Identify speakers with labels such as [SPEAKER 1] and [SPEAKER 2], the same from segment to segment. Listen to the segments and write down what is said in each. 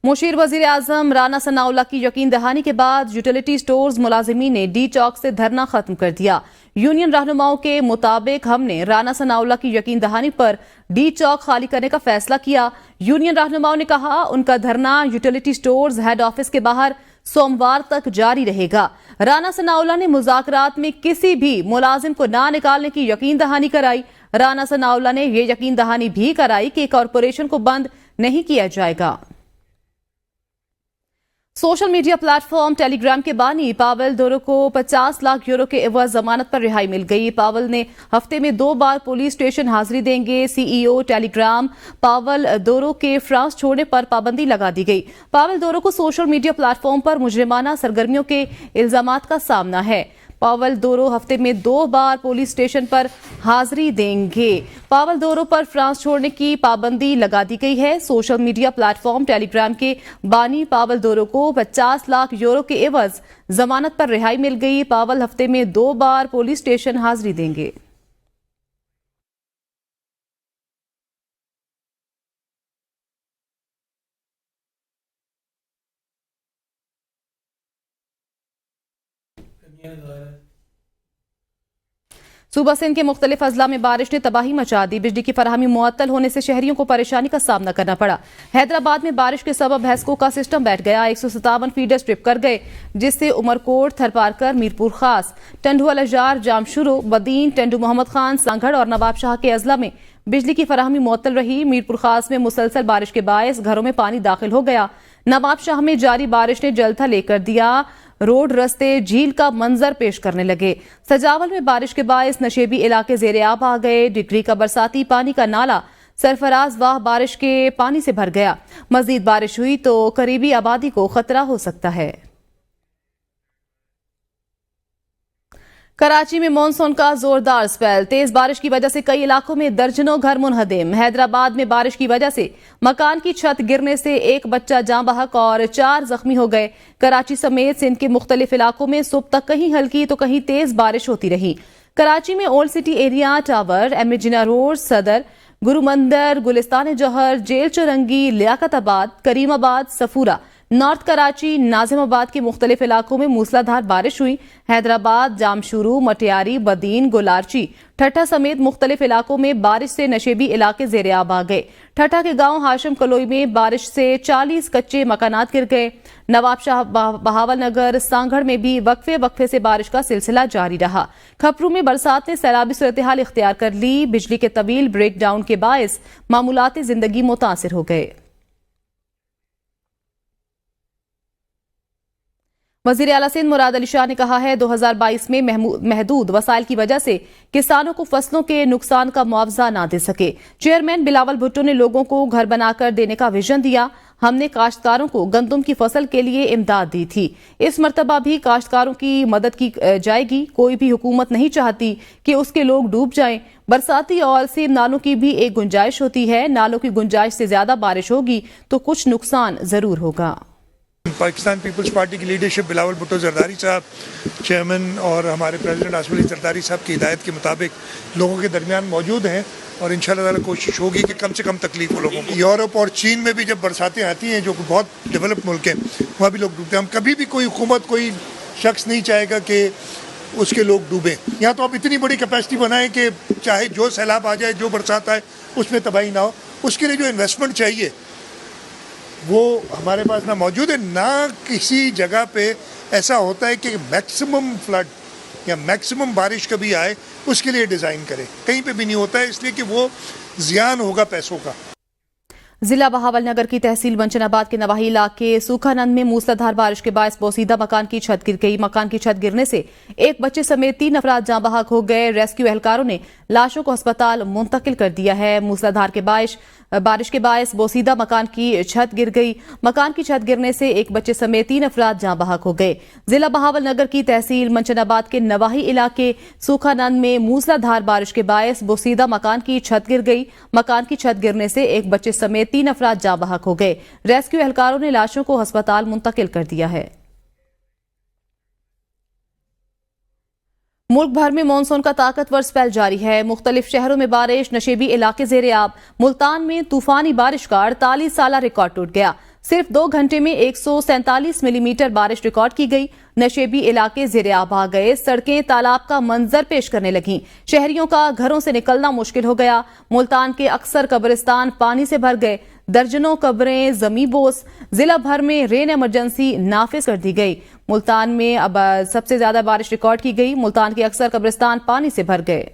[SPEAKER 1] مشیر وزیر اعظم رانا ثناء اللہ کی یقین دہانی کے بعد یوٹیلیٹی سٹورز ملازمین نے ڈی چوک سے دھرنا ختم کر دیا۔ یونین رہنماؤں کے مطابق ہم نے رانا ثناء اللہ کی یقین دہانی پر ڈی چوک خالی کرنے کا فیصلہ کیا۔ یونین رہنماؤں نے کہا ان کا دھرنا یوٹیلیٹی سٹورز ہیڈ آفس کے باہر سوموار تک جاری رہے گا۔ رانا ثناء اللہ نے مذاکرات میں کسی بھی ملازم کو نہ نکالنے کی یقین دہانی کرائی۔ رانا ثناء اللہ نے یہ یقین دہانی بھی کرائی کہ کارپوریشن کو بند نہیں کیا جائے گا۔ سوشل میڈیا پلیٹ فارم ٹیلی گرام کے بانی پاول دورو کو 50 لاکھ یورو کے عوض ضمانت پر رہائی مل گئی۔ پاول نے ہفتے میں 2 بار پولیس اسٹیشن حاضری دیں گے۔ سی ای او ٹیلی گرام پاول دورو کے فرانس چھوڑنے پر پابندی لگا دی گئی۔ پاول دورو کو سوشل میڈیا پلیٹ فارم پر مجرمانہ سرگرمیوں کے الزامات کا سامنا ہے۔ پاول دورو ہفتے میں 2 بار پولیس اسٹیشن پر حاضری دیں گے۔ پاول دورو پر فرانس چھوڑنے کی پابندی لگا دی گئی ہے۔ سوشل میڈیا پلیٹ فارم ٹیلی گرام کے بانی پاول دورو کو 50 لاکھ یورو کے عوض ضمانت پر رہائی مل گئی۔ پاول ہفتے میں 2 بار پولیس اسٹیشن حاضری دیں گے۔ صوبہ سندھ کے مختلف اضلاع میں بارش نے تباہی مچا دی۔ بجلی کی فراہمی معطل ہونے سے شہریوں کو پریشانی کا سامنا کرنا پڑا۔ حیدرآباد میں بارش کے سبب بھینسکو کا سسٹم بیٹھ گیا۔ 157 فیڈر سٹرپ کر گئے جس سے عمرکوٹ، تھرپارکر، میرپور خاص، ٹنڈو الاشار، جامشورو، بدین، ٹنڈو محمد خان، سانگھڑ اور نواب شاہ کے اضلاع میں بجلی کی فراہمی معطل رہی۔ میرپور خاص میں مسلسل بارش کے باعث گھروں میں پانی داخل ہو گیا۔ نواب شاہ میں جاری بارش نے جل تھل کر دیا۔ روڈ رستے جھیل کا منظر پیش کرنے لگے۔ سجاول میں بارش کے باعث نشیبی علاقے زیر آب آ گئے۔ ڈگری کا برساتی پانی کا نالا سرفراز واہ بارش کے پانی سے بھر گیا۔ مزید بارش ہوئی تو قریبی آبادی کو خطرہ ہو سکتا ہے۔ کراچی میں مانسون کا زوردار سپیل، تیز بارش کی وجہ سے کئی علاقوں میں درجنوں گھر منہدم۔ حیدرآباد میں بارش کی وجہ سے مکان کی چھت گرنے سے 1 بچہ جاں بحق اور 4 زخمی ہو گئے۔ کراچی سمیت سندھ کے مختلف علاقوں میں صبح تک کہیں ہلکی تو کہیں تیز بارش ہوتی رہی۔ کراچی میں old city area, tower, M A Jinnah road, Saddar, Guru مندر، گلستان جوہر، جیل چورنگی، لیاقت آباد، کریم آباد، سفورہ، نارتھ کراچی، ناظم آباد کے مختلف علاقوں میں موسلادھار بارش ہوئی۔ حیدرآباد، جامشورو، مٹیاری، بدین، گلارچی، ٹھٹھہ سمیت مختلف علاقوں میں بارش سے نشیبی علاقے زیر آب آ گئے۔ ٹھٹھہ کے گاؤں ہاشم کلوئی میں بارش سے 40 کچے مکانات گر گئے۔ نواب شاہ، بہاول نگر، سانگھڑ میں بھی وقفے سے بارش کا سلسلہ جاری رہا۔ کھپرو میں برسات نے سیلابی صورتحال اختیار کر لی۔ بجلی کے طویل بریک ڈاؤن کے باعث معمولات زندگی متاثر ہو گئے۔ وزیر اعلیٰ سندھ مراد علی شاہ نے کہا ہے 2022 میں محدود وسائل کی وجہ سے کسانوں کو فصلوں کے نقصان کا معاوضہ نہ دے سکے۔ چیئرمین بلاول بھٹو نے لوگوں کو گھر بنا کر دینے کا ویژن دیا۔ ہم نے کاشتکاروں کو گندم کی فصل کے لیے امداد دی تھی، اس مرتبہ بھی کاشتکاروں کی مدد کی جائے گی۔ کوئی بھی حکومت نہیں چاہتی کہ اس کے لوگ ڈوب جائیں۔ برساتی اور سیب نالوں کی بھی ایک گنجائش ہوتی ہے، نالوں کی گنجائش سے زیادہ بارش ہوگی تو کچھ نقصان ضرور ہوگا۔
[SPEAKER 2] پاکستان پیپلز پارٹی کی لیڈرشپ بلاول بھٹو زرداری صاحب چیئرمین اور ہمارے پریزیڈنٹ آصف علی زرداری صاحب کی ہدایت کے مطابق لوگوں کے درمیان موجود ہیں، اور انشاءاللہ تعالی کوشش ہوگی کہ کم سے کم تکلیف ہو لوگوں کو۔ یورپ اور چین میں بھی جب برساتیں آتی ہیں جو بہت ڈیولپ ملک ہیں وہاں بھی لوگ ڈوبتے ہیں۔ ہم کبھی بھی کوئی حکومت، کوئی شخص نہیں چاہے گا کہ اس کے لوگ ڈوبیں۔ یہاں تو آپ اتنی بڑی کیپیسٹی بنائیں کہ چاہے جو سیلاب آ جائے، جو برسات آئے، اس میں تباہی نہ ہو۔ اس کے لیے جو انویسٹمنٹ چاہیے وہ ہمارے پاس نہ موجود ہے، نہ کسی جگہ پہ ایسا ہوتا ہے کہ میکسیمم فلڈ یا میکسیمم بارش کبھی آئے اس کے لیے ڈیزائن کرے، کہیں پہ بھی نہیں ہوتا ہے، اس لیے کہ وہ زیان ہوگا پیسوں کا۔
[SPEAKER 1] ضلع بہاول نگر کی تحصیل منچن آباد کے نواحی علاقے سوکھا نند میں موسلادھار بارش کے باعث بوسیدہ مکان کی چھت گر گئی۔ مکان کی چھت گرنے سے 1 بچے سمیت 3 افراد جاں بحق ہو گئے۔ ریسکیو اہلکاروں نے لاشوں کو ہسپتال منتقل کر دیا ہے۔ موسلادھار کے بارش کے باعث بوسیدہ مکان کی چھت گر گئی۔ مکان کی چھت گرنے سے 1 بچے سمیت 3 افراد جاں بحق ہو گئے۔ ضلع بہاول نگر کی تحصیل منچن آباد کے نواحی علاقے سوکھا نند میں موسلادھار بارش کے باعث بوسیدہ مکان کی چھت گر گئی۔ مکان کی چھت گرنے سے 1 بچے سمیت 3 افراد جاں بحق ہو گئے۔ ریسکیو اہلکاروں نے لاشوں کو ہسپتال منتقل کر دیا ہے۔ ملک بھر میں مانسون کا طاقتور سپیل جاری ہے۔ مختلف شہروں میں بارش، نشیبی علاقے زیر آب۔ ملتان میں طوفانی بارش کا 48 سالہ ریکارڈ ٹوٹ گیا۔ صرف 2 گھنٹے میں 147 ملی میٹر بارش ریکارڈ کی گئی. نشیبی علاقے زیر آب آ گئے. سڑکیں تالاب کا منظر پیش کرنے لگیں. شہریوں کا گھروں سے نکلنا مشکل ہو گیا. ملتان کے اکثر قبرستان پانی سے بھر گئے. درجنوں قبریں زمیں بوس. ضلع بھر میں رین ایمرجنسی نافذ کر دی گئی. ملتان میں اب سب سے زیادہ بارش ریکارڈ کی گئی. ملتان کے اکثر قبرستان پانی سے بھر گئے.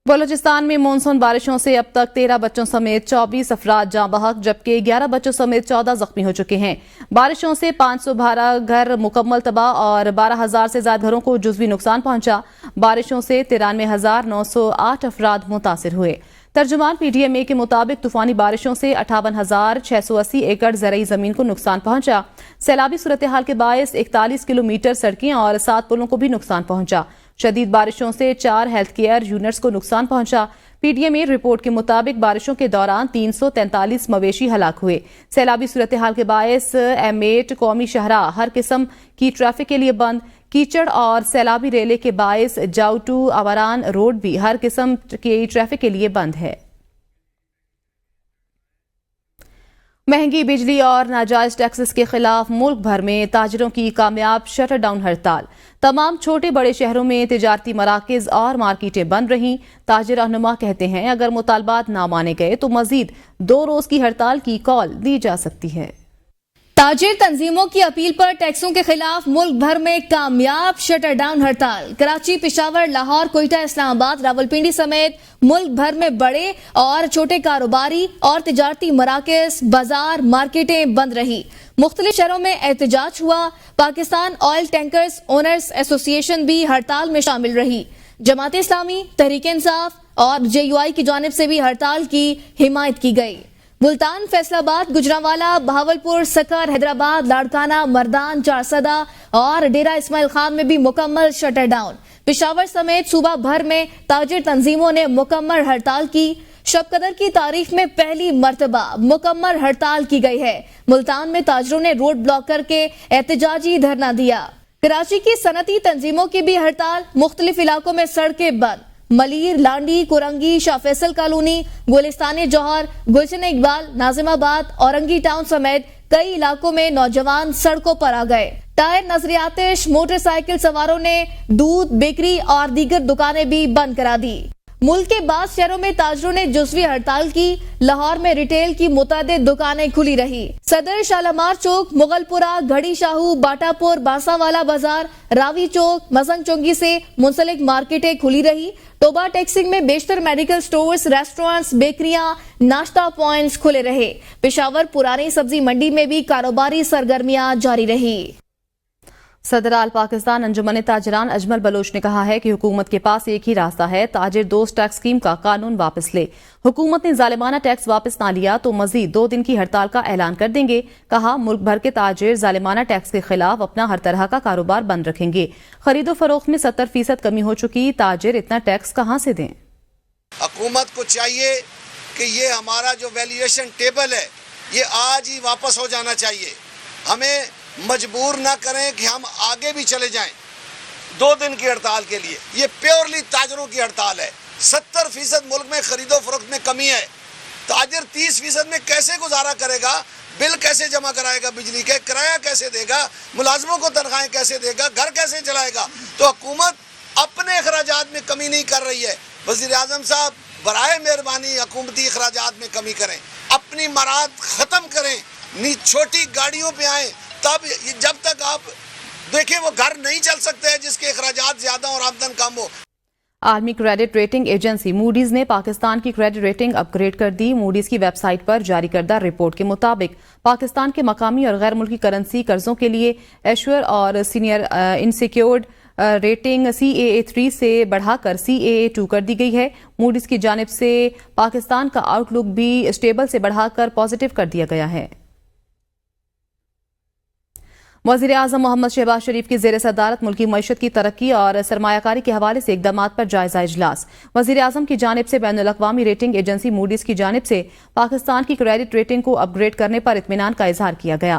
[SPEAKER 1] بلوچستان میں مونسون بارشوں سے اب تک 13 بچوں سمیت 24 افراد جاں بحق جبکہ 11 بچوں سمیت 14 زخمی ہو چکے ہیں. بارشوں سے 512 گھر مکمل تباہ اور 12,000 سے زائد گھروں کو جزوی نقصان پہنچا. بارشوں سے 93,908 افراد متاثر ہوئے. ترجمان پی ڈی ایم اے کے مطابق طوفانی بارشوں سے 58,680 ایکڑ زرعی زمین کو نقصان پہنچا. سیلابی صورتحال کے باعث 41 کلومیٹر سڑکیں اور 7 پلوں کو بھی نقصان پہنچا. شدید بارشوں سے 4 ہیلتھ کیئر یونٹس کو نقصان پہنچا. پی ڈی ایم اے رپورٹ کے مطابق بارشوں کے دوران 343 مویشی ہلاک ہوئے. سیلابی صورتحال کے باعث M8 قومی شاہراہ ہر قسم کی ٹریفک کے لیے بند. کیچڑ اور سیلابی ریلے کے باعث جاؤٹو آوران روڈ بھی ہر قسم کی ٹریفک کے لیے بند ہے. مہنگی بجلی اور ناجائز ٹیکسز کے خلاف ملک بھر میں تاجروں کی کامیاب شٹر ڈاؤن ہڑتال. تمام چھوٹے بڑے شہروں میں تجارتی مراکز اور مارکیٹیں بند رہیں. تاجر رہنما کہتے ہیں اگر مطالبات نہ مانے گئے تو مزید 2 روز کی ہڑتال کی کال دی جا سکتی ہے.
[SPEAKER 3] تاجر تنظیموں کی اپیل پر ٹیکسوں کے خلاف ملک بھر میں کامیاب شٹر ڈاؤن ہڑتال. کراچی، پشاور، لاہور، کوئٹہ، اسلام آباد، راولپنڈی سمیت ملک بھر میں بڑے اور چھوٹے کاروباری اور تجارتی مراکز، بازار، مارکیٹیں بند رہی. مختلف شہروں میں احتجاج ہوا. پاکستان آئل ٹینکرز اونرز ایسوسی ایشن بھی ہڑتال میں شامل رہی. جماعت اسلامی، تحریک انصاف اور JUI کی جانب سے بھی ہڑتال کی حمایت کی گئی. ملتان، فیصل آباد، گجرانوالہ، بہاولپور، سکر، حیدرآباد، لاڑکانہ، مردان، چارسدہ اور ڈیرہ اسماعیل خان میں بھی مکمل شٹر ڈاؤن. پشاور سمیت صوبہ بھر میں تاجر تنظیموں نے مکمل ہڑتال کی. شب قدر کی تاریخ میں پہلی مرتبہ مکمل ہڑتال کی گئی ہے. ملتان میں تاجروں نے روڈ بلاک کر کے احتجاجی دھرنا دیا. کراچی کی صنعتی تنظیموں کی بھی ہڑتال. مختلف علاقوں میں سڑکیں بند. ملیر، لانڈی، کورنگی، شاہ فیصل کالونی، گلستان جوہر، گلشن اقبال، ناظم آباد، اورنگی ٹاؤن سمیت کئی علاقوں میں نوجوان سڑکوں پر آ گئے. ٹائر، نظر آتش، موٹر سائیکل سواروں نے دودھ، بیکری اور دیگر دکانیں بھی بند کرا دی. ملک کے بعض شہروں میں تاجروں نے جزوی ہڑتال کی. لاہور میں ریٹیل کی متعدد دکانیں کھلی رہی. صدر، شالمار چوک، مغل پورہ، گھڑی شاہو، باٹا پور، باسا والا بازار، راوی چوک، مزنگ چونگی سے منسلک مارکیٹیں کھلی رہی. ٹوبا ٹیکسنگ میں بیشتر میڈیکل سٹورز، ریسٹورانٹس، بیکریاں، ناشتہ پوائنٹس کھلے رہے. پشاور پرانی سبزی منڈی میں بھی کاروباری سرگرمیاں جاری رہی.
[SPEAKER 1] صدر آل پاکستان انجمن تاجران اجمل بلوچ نے کہا ہے کہ حکومت کے پاس ایک ہی راستہ ہے، تاجر دوست ٹیکس اسکیم کا قانون واپس لے. حکومت نے ظالمانہ ٹیکس واپس نہ لیا تو مزید 2 دن کی ہڑتال کا اعلان کر دیں گے. کہا ملک بھر کے تاجر ظالمانہ ٹیکس کے خلاف اپنا ہر طرح کا کاروبار بند رکھیں گے. خرید و فروخت میں 70% کمی ہو چکی. تاجر اتنا ٹیکس کہاں سے دیں؟
[SPEAKER 4] حکومت کو چاہیے کہ یہ ہمارا جو ویلیویشن ٹیبل ہے یہ آج ہی واپس ہو جانا چاہیے. ہمیں مجبور نہ کریں کہ ہم آگے بھی چلے جائیں 2 دن کی ہڑتال کے لیے. یہ پیورلی تاجروں کی ہڑتال ہے. 70% ملک میں خرید و فروخت میں کمی ہے. تاجر 30% میں کیسے گزارا کرے گا؟ بل کیسے جمع کرائے گا؟ بجلی کے کرایہ کیسے دے گا؟ ملازموں کو تنخواہیں کیسے دے گا؟ گھر کیسے چلائے گا؟ تو حکومت اپنے اخراجات میں کمی نہیں کر رہی ہے. وزیر اعظم صاحب برائے مہربانی حکومتی اخراجات میں کمی کریں. اپنی مراد ختم کریں. چھوٹی گاڑیوں پہ آئیں. تب جب تک آپ دیکھیں وہ گھر نہیں چل سکتے ہیں جس کے اخراجات زیادہ اور آمدن کم ہو.
[SPEAKER 1] عالمی کریڈٹ ریٹنگ ایجنسی موڈیز نے پاکستان کی کریڈٹ ریٹنگ اپ گریڈ کر دی. موڈیز کی ویب سائٹ پر جاری کردہ رپورٹ کے مطابق پاکستان کے مقامی اور غیر ملکی کرنسی قرضوں کے لیے ایشور اور سینئر انسیکیورڈ ریٹنگ CAA3 سے بڑھا کر CAA2 کر دی گئی ہے. موڈیز کی جانب سے پاکستان کا آؤٹ لک بھی اسٹیبل سے بڑھا کر پازیٹیو کر دیا گیا ہے. وزیر اعظم محمد شہباز شریف کی زیر صدارت ملکی معیشت کی ترقی اور سرمایہ کاری کے حوالے سے اقدامات پر جائزہ اجلاس. وزیر اعظم کی جانب سے بین الاقوامی ریٹنگ ایجنسی موڈیز کی جانب سے پاکستان کی کریڈٹ ریٹنگ کو اپ گریڈ کرنے پر اطمینان کا اظہار کیا گیا.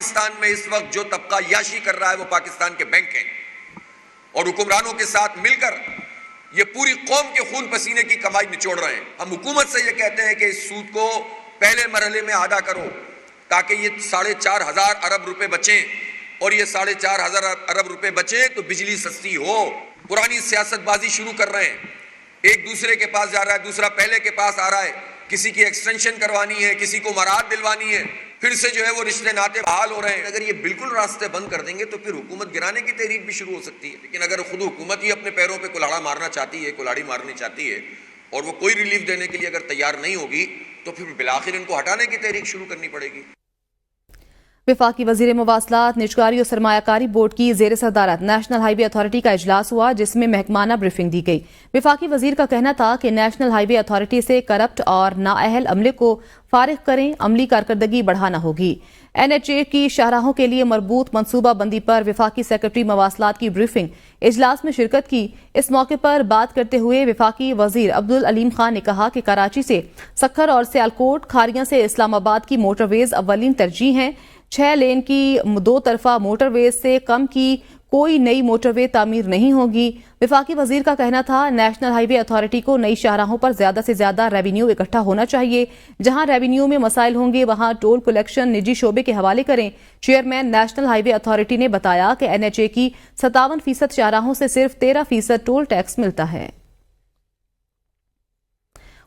[SPEAKER 5] پاکستان میں اس وقت جو طبقہ یاشی کر رہا ہے وہ پاکستان کے بینک ہیں اور حکمرانوں کے ساتھ مل کر یہ پوری قوم کے خون پسینے کی کمائی نچوڑ رہے ہیں. ہم حکومت سے یہ کہتے ہیں کہ اس سود کو پہلے مرحلے میں ادا کرو تاکہ یہ 4,500 ارب روپے بچیں, اور یہ 4,500 ارب روپے بچیں تو بجلی سستی ہو. پرانی سیاست بازی شروع کر رہے ہیں, ایک دوسرے کے پاس جا رہا ہے, دوسرا پہلے کے پاس آ رہا ہے, کسی کی ایکسٹینشن کروانی ہے, کسی کو مراد دلوانی ہے, پھر سے جو ہے وہ رشتے ناطے بحال ہو رہے ہیں. اگر یہ بالکل راستے بند کر دیں گے تو پھر حکومت گرانے کی تحریک بھی شروع ہو سکتی ہے. لیکن اگر خود حکومت ہی اپنے پیروں پہ کلاڑا مارنا چاہتی ہے, کلاڑی مارنی چاہتی ہے, اور وہ کوئی ریلیف دینے کے لیے اگر تیار نہیں ہوگی تو پھر بالآخر ان کو ہٹانے کی تحریک شروع کرنی پڑے گی.
[SPEAKER 1] وفاقی وزیر مواصلات, نجکاری اور سرمایہ کاری بورڈ کی زیر صدارت نیشنل ہائی وے اتھارٹی کا اجلاس ہوا جس میں محکمانہ بریفنگ دی گئی. وفاقی وزیر کا کہنا تھا کہ نیشنل ہائی وے اتھارٹی سے کرپٹ اور نااہل عملے کو فارغ کریں, عملی کارکردگی بڑھانا ہوگی. NHA کی شاہراہوں کے لیے مربوط منصوبہ بندی پر وفاقی سیکرٹری مواصلات کی بریفنگ اجلاس میں شرکت کی. اس موقع پر بات کرتے ہوئے وفاقی وزیر عبدالعلیم خان نے کہا کہ کراچی سے سکھر اور سیالکوٹ, کھاریاں سے اسلام آباد کی موٹر ویز اولین ترجیح ہیں. 6 لین کی 2 طرفہ موٹر ویز سے کم کی کوئی نئی موٹر وے تعمیر نہیں ہوگی. وفاقی وزیر کا کہنا تھا نیشنل ہائی وے اتھارٹی کو نئی شاہراہوں پر زیادہ سے زیادہ ریونیو اکٹھا ہونا چاہیے. جہاں ریونیو میں مسائل ہوں گے وہاں ٹول کلیکشن نجی شعبے کے حوالے کریں. چیئرمین نیشنل ہائی وے اتھارٹی نے بتایا کہ NHA کی 57% شاہراہوں سے صرف 13% ٹول ٹیکس ملتا ہے.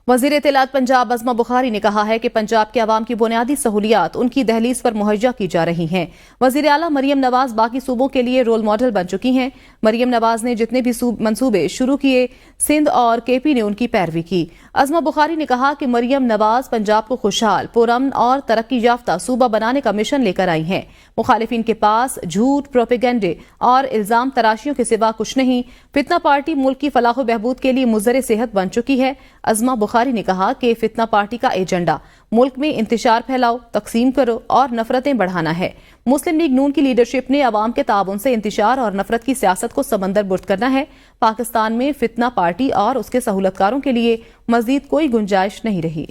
[SPEAKER 1] وزیر اطلاعات پنجاب عظمہ بخاری نے کہا ہے کہ پنجاب کے عوام کی بنیادی سہولیات ان کی دہلیز پر مہیا کی جا رہی ہیں. وزیر اعلیٰ مریم نواز باقی صوبوں کے لیے رول ماڈل بن چکی ہیں. مریم نواز نے جتنے بھی منصوبے شروع کیے سندھ اور KP نے ان کی پیروی کی. عظمہ بخاری نے کہا کہ مریم نواز پنجاب کو خوشحال, پرامن اور ترقی یافتہ صوبہ بنانے کا مشن لے کر آئی ہیں. مخالفین کے پاس جھوٹ, پروپیگنڈے اور الزام تراشیوں کے سوا کچھ نہیں. فتنہ پارٹی ملک کی فلاح و بہبود کے لیے مضر صحت بن چکی ہے. عظمہ بخاری نے کہا کہ فتنہ پارٹی کا ایجنڈا ملک میں انتشار پھیلاؤ, تقسیم کرو اور نفرتیں بڑھانا ہے. مسلم لیگ نون کی لیڈرشپ نے عوام کے تعاون سے انتشار اور نفرت کی سیاست کو سمندر برد کرنا ہے. پاکستان میں فتنہ پارٹی اور اس کے سہولتکاروں کے لیے مزید کوئی گنجائش نہیں رہی.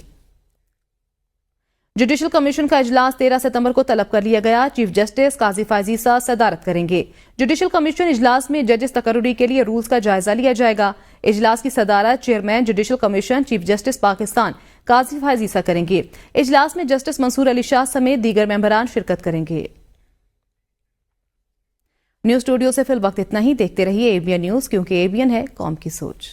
[SPEAKER 1] جوڈیشل کمیشن کا اجلاس 13 ستمبر کو طلب کر لیا گیا. چیف جسٹس قاضی فائزی صاحب صدارت کریں گے. جوڈیشل کمیشن اجلاس میں ججز تقرری کے لیے رولز کا جائزہ لیا جائے گا. اجلاس کی صدارت chairman judicial commission chief justice Pakistan قاضی فائزی صاحب کریں گے. اجلاس میں جسٹس منصور علی شاہ سمیت دیگر ممبران شرکت کریں گے. نیوز اسٹوڈیو سے فی الوقت اتنا ہی. دیکھتے رہیے ABN نیوز, کیونکہ ABN ہے قوم کی سوچ.